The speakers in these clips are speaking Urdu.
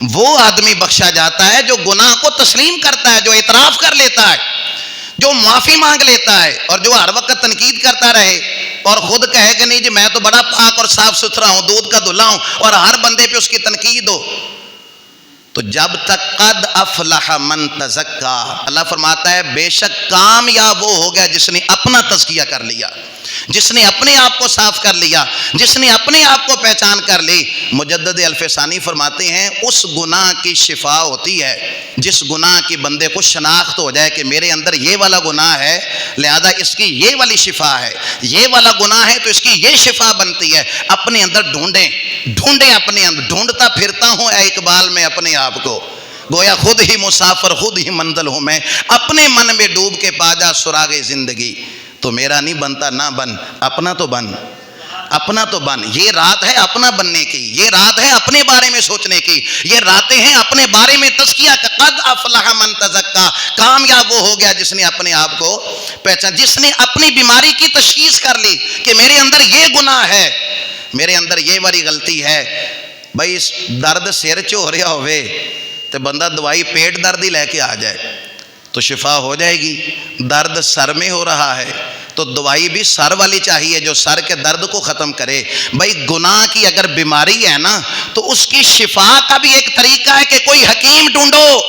وہ آدمی بخشا جاتا ہے جو گناہ کو تسلیم کرتا ہے، جو اعتراف کر لیتا ہے، جو معافی مانگ لیتا ہے، اور جو ہر وقت تنقید کرتا رہے اور خود کہے کہ نہیں جی میں تو بڑا پاک اور صاف ستھرا ہوں، دودھ کا دھلا ہوں، اور ہر بندے پہ اس کی تنقید ہو. تو جب تک قد افلح من تزکا، اللہ فرماتا ہے بے شک کامیاب وہ ہو گیا جس نے اپنا تزکیہ کر لیا، جس نے اپنے آپ کو صاف کر لیا، جس نے اپنے آپ کو پہچان کر لی. مجدد الفسانی فرماتے ہیں اس گناہ کی شفا ہوتی ہے جس گناہ کی بندے کو شناخت ہو جائے کہ میرے اندر یہ والا گناہ ہے، لہذا اس کی یہ والی شفا ہے، یہ والا گناہ ہے تو اس کی یہ شفا بنتی ہے. اپنے اندر ڈھونڈیں اپنے اندر. ڈھونڈتا پھرتا ہوں اے اقبال میں اپنے آپ کو، گویا خود ہی مسافر خود ہی منزل ہوں میں، اپنے من میں ڈوب کے پا جا سراغ زندگی. تو میرا نہیں بنتا نہ بن، اپنا تو بن، اپنا تو بن. یہ رات ہے اپنا بننے کی، یہ رات ہے اپنے بارے میں سوچنے کی، یہ راتیں ہیں اپنے بارے میں تزکیہ کا. قد افلح من تزکا، کامیاب وہ ہو گیا جس نے اپنے آپ کو پہچان، جس نے اپنی بیماری کی تشخیص کر لی کہ میرے اندر یہ گناہ ہے، میرے اندر یہ والی غلطی ہے. بھائی درد سر چ ہو رہا ہوئے تو بندہ دوائی پیٹ درد ہی لے کے آ جائے تو شفا ہو جائے گی. درد سر میں ہو رہا ہے تو دوائی بھی سر والی چاہیے جو سر کے درد کو ختم کرے. بھائی گناہ کی اگر بیماری ہے نا تو اس کی شفا کا بھی ایک طریقہ ہے کہ کوئی حکیم ڈھونڈو،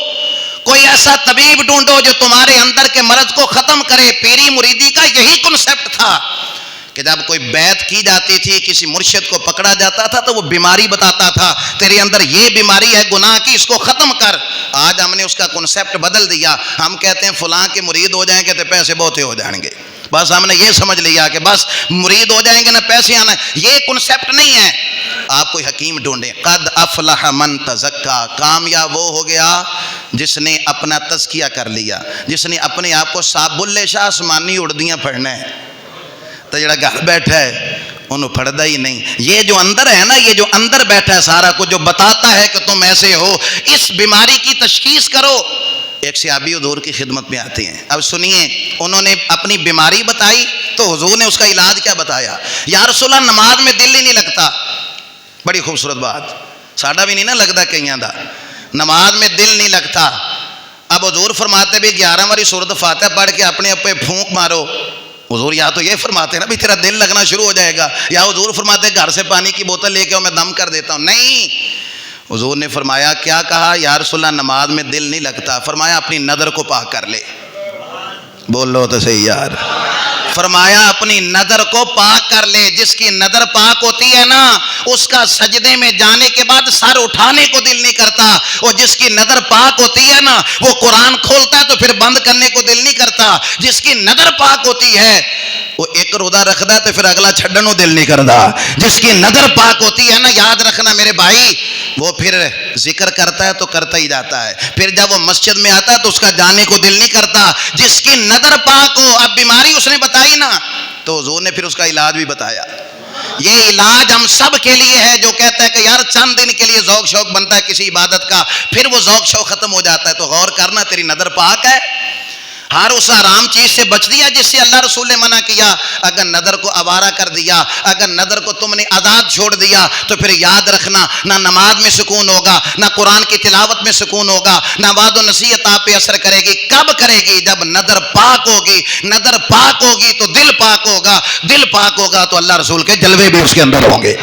کوئی ایسا طبیب ڈھونڈو جو تمہارے اندر کے مرض کو ختم کرے. پیری مریدی کا یہی کنسپٹ تھا کہ جب کوئی بیعت کی جاتی تھی، کسی مرشد کو پکڑا جاتا تھا تو وہ بیماری بتاتا تھا، تیرے اندر یہ بیماری ہے گناہ کی، اس کو ختم کر. آج ہم نے اس کا کنسپٹ بدل دیا، ہم کہتے ہیں فلاں کے مرید ہو جائیں گے تو پیسے بہت ہو جائیں گے. بس ہم نے یہ سمجھ لیا کہ بس مرید ہو جائیں گے نا پیسے آنا. یہ کنسپٹ نہیں ہے. آپ کوئی حکیم ڈھونڈیں. قد افلح من تزکا، کامیاب وہ ہو گیا جس نے اپنا تزکیہ کر لیا، جس نے اپنے آپ کو صاف. بلے شاہ آسمانی اڑدیاں پڑھنا ہے تو جڑا گھر بیٹھا ہے انہوں پڑھتا ہی نہیں. یہ جو اندر ہے نا، یہ جو اندر بیٹھا ہے سارا کچھ جو بتاتا ہے کہ تم ایسے ہو، اس بیماری کی تشخیص کرو. ایک صحابی حضور کی خدمت میں آتے ہیں. اب سنیے، انہوں نے اپنی بیماری بتائی تو حضور نے اس کا علاج کیا بتایا. یا رسول اللہ نماز میں دل ہی نہیں لگتا. بڑی خوبصورت بات، ساڈا بھی نہیں نا لگتا کئیاں دا، نماز میں دل نہیں لگتا. اب حضور فرماتے بھی 11 باری سورۃ فاتحہ پڑھ کے اپنے اوپر پھونک مارو. حضور یا تو یہ فرماتے ہیں نا بھی تیرا دل لگنا شروع ہو جائے گا، یا حضور فرماتے ہیں گھر سے پانی کی بوتل لے کے میں دم کر دیتا ہوں. نہیں، حضور نے فرمایا کیا کہا؟ یا رسول اللہ نماز میں دل نہیں لگتا. فرمایا اپنی نظر کو پاک کر لے. بولو تو صحیح یار. فرمایا اپنی نظر کو پاک کر لے. جس کی نظر پاک ہوتی ہے نا اس کا سجدے میں جانے کے بعد سر اٹھانے کو دل نہیں کرتا. اور جس کی نظر پاک ہوتی ہے نا وہ قرآن کھولتا ہے تو پھر بند کرنے کو دل نہیں کرتا. جس کی نظر پاک ہوتی ہے وہ ایک روزہ رکھتا ہے تو پھر اگلا چھڈن کو دل نہیں کرتا. جس کی نظر پاک ہوتی ہے نا، یاد رکھنا میرے بھائی، وہ پھر ذکر کرتا ہے تو کرتا ہی جاتا ہے. پھر جب وہ مسجد میں آتا ہے تو اس کا جانے کو دل نہیں کرتا. جس کی نظر پاک ہو. اب بیماری اس نے بتائی نا تو حضور نے پھر اس کا علاج بھی بتایا. یہ علاج ہم سب کے لیے ہے جو کہتا ہے کہ یار چند دن کے لیے ذوق شوق بنتا ہے کسی عبادت کا، پھر وہ ذوق شوق ختم ہو جاتا ہے. تو غور کرنا، تیری نظر پاک ہے، ہر اس حرام چیز سے بچ دیا جس سے اللہ رسول نے منع کیا. اگر نظر کو آوارہ کر دیا، اگر نظر کو تم نے آزاد چھوڑ دیا تو پھر یاد رکھنا نہ نماز میں سکون ہوگا، نہ قرآن کی تلاوت میں سکون ہوگا، نہ وعظ و نصیحت آپ پہ اثر کرے گی. کب کرے گی؟ جب نظر پاک ہوگی. نظر پاک ہوگی تو دل پاک ہوگا، دل پاک ہوگا تو اللہ رسول کے جلوے بھی اس کے اندر ہوں گے.